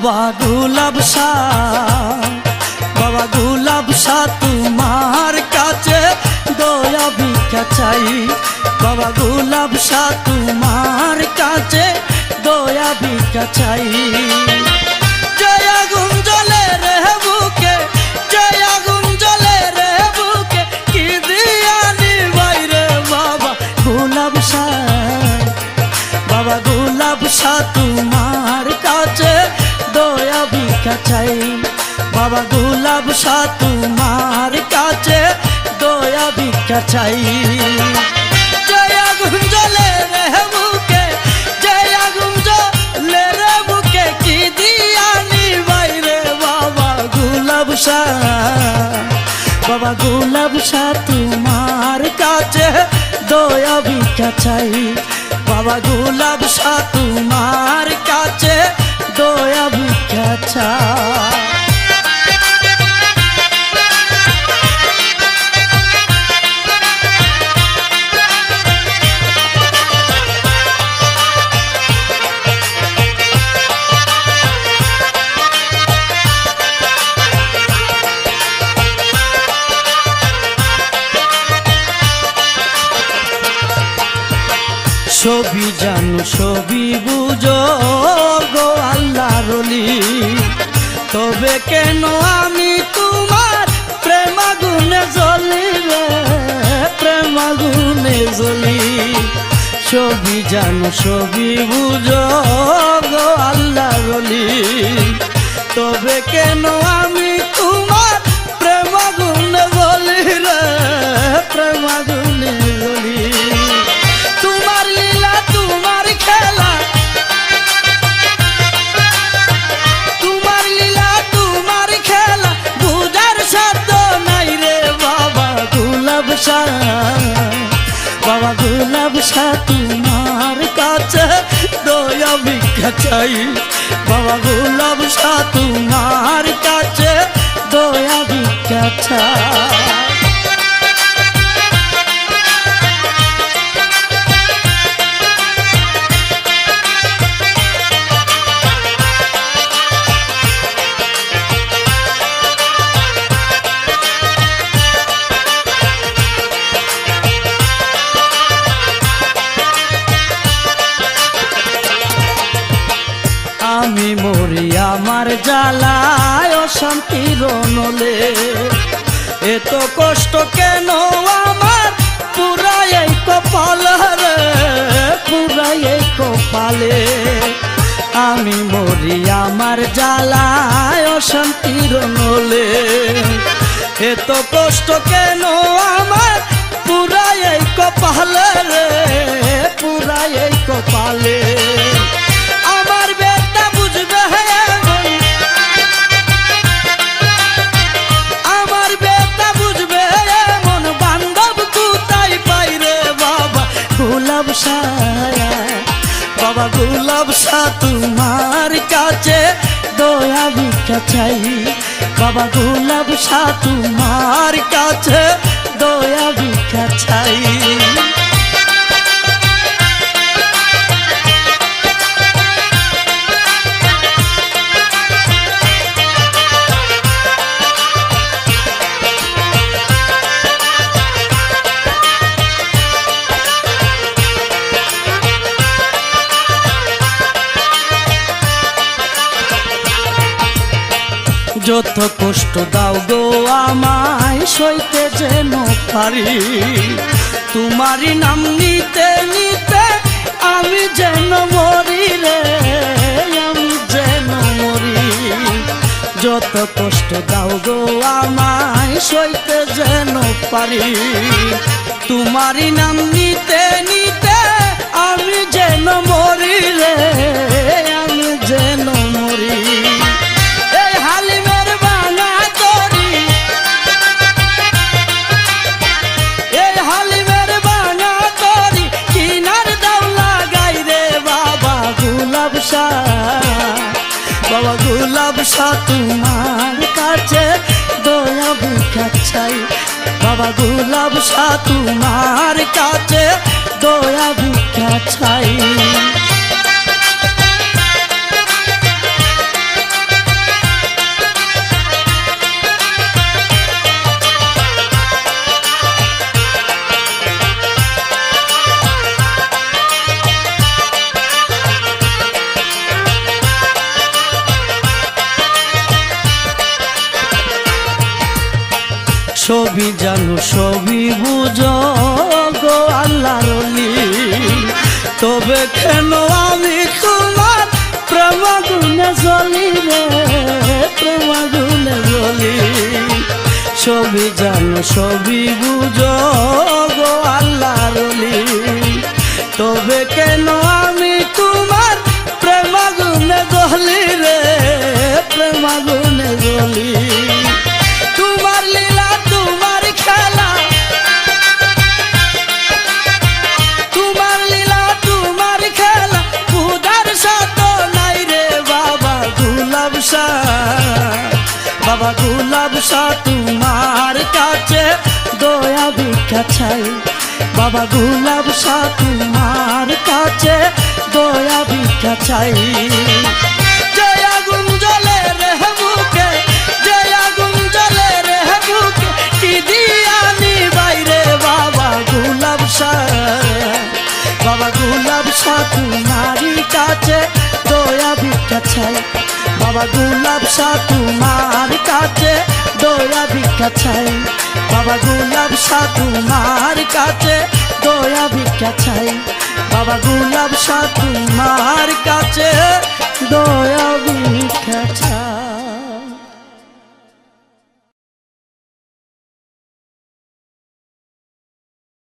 বাবা গোলাপ শাহ, বাবা গোলাপ শাহ তোমার কাছে দয়া ভিক্ষা চাই। বাবা গোলাপ শাহ তোমার কাছে দয়া ভিক্ষা চাই। জয় আগুন জ্বলে রে বুকে, জয় আগুন জ্বলে রে বুকে, কি দিয়া নিভাই রে বাবা গোলাপ শাহ। বাবা গোলাপ শাহ তোমার কাছে দয়া ভিক্ষা চাই। বাবা গোলাপ শাহ তোমার কাছে দয়া ভিক্ষা চাই। জয় আগুন জ্বলে রে বুকে, জয় আগুন জ্বলে রে বুকে, কি দিয়া নিভাই রে বাবা গোলাপ শাহ। বাবা গোলাপ শাহ তোমার কাছে দয়া ভিক্ষা চাই। বাবা গোলাপ শাহ তোমার কাছে দয়া ভিক্ষা চাই। সবই জানো সবই বুঝো গো আল্লাহর ওলি, তবে কেন আমি তোমার প্রেম আগুনে জ্বলি রে, প্রেম আগুনে জ্বলি। সবই জানো সবই বুঝো গো আল্লাহর ওলি, তবে কেন আমি তোমার প্রেম আগুনে জ্বলি রে, প্রেম আগুনে জ্বলি। বাবা গোলাপ শাহ তোমার কাছে দয়া ভিক্ষা চাই। বাবা গোলাপ শাহ তোমার কাছে দয়া ভিক্ষা চাই। আমি মরি আমার জ্বালায় অশান্তির নলে, এত কষ্ট কেন আমার পুরাই এই কপাল রে, পুরাই এই কপালে। আমি মরি আমার জ্বালায় অশান্তির নলে, এত কষ্ট কেন আমার পুরাই এই কপাল রে, পুরাই এই কপালে। আমার বেটা বুঝবে এমন, আমার বেটা বুঝবে এমন বান্ধব কোথায় পাই রে বাবা গোলাপ শাহ। বাবা গোলাপ শাহ তোমার কাছে দয়া ভিক্ষা চাই। বাবা গোলাপ শাহ তোমার কাছে দয়া ভিক্ষা চাই। যত কষ্ট দাও গো আমায় সইতে যেন পারি, তোমারই নাম নিতে নিতে আমি যেন মরি রে, আমি যেন মরি। যত কষ্ট দাও গো আমায় সইতে যেন পারি, তোমারই নাম নিতে নিতে আমি যেন মরি রে, আমি যেন মরি। বাবা গোলাপ শাহ তোমার কাছে দয়া ভিক্ষা চাই। বাবা গোলাপ শাহ তোমার কাছে দয়া ভিক্ষা চাই। সবই জানো সবই বুঝো গো আল্লাহর ওলি, তবে কেন আমি তোমার প্রেম আগুনে জ্বলি রে, প্রেম আগুনে জ্বলি। সবই জানো সবই বুঝো গো আল্লাহর ওলি, তবে কেন আমি তোমার প্রেম আগুনে জ্বলি রে, প্রেম আগুনে জ্বলি। তোমার লীলা তোমার খেলা, তোমার লীলা তোমার খেলা, খুদার সাথ নাই রে বাবা গুলাব শাহ, বাবা গুলাব শাহ তোমার কাছে দয়া ভিক্ষা চাই, বাবা গুলাব শাহ তোমার কাছে দয়া ভিক্ষা চাই। জয় আগুন জ্বলে রে বুকে, জয় আগুন জ্বলে রে বুকে, কি দিয়া নিবাই রে বাবা গুলাব শাহ, বাবা গুলাব শাহ তোমারই কাছে দয়া ভিক্ষা চাই, বাবা গুলাব শাহ তোমার কাছে দয়া ভিক্ষা চাই, বাবা গুলাব শাহ তোমার কাছে দয়া ভিক্ষা চাই, বাবা গুলাব শাহ তোমার কাছে